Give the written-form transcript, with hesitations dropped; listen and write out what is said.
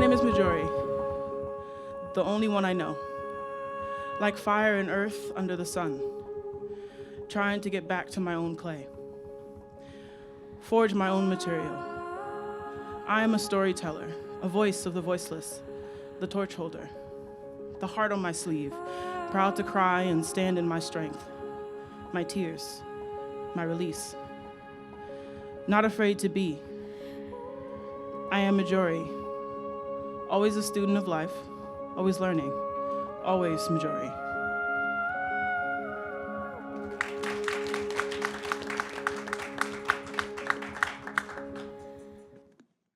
name is Mijori, the only one I know. Like fire and earth under the sun, trying to get back to my own clay. Forge my own material. I am a storyteller, a voice of the voiceless, the torch holder, the heart on my sleeve, proud to cry and stand in my strength, my tears, my release. Not afraid to be. I am Mijori, always a student of life, always learning, always Mijori.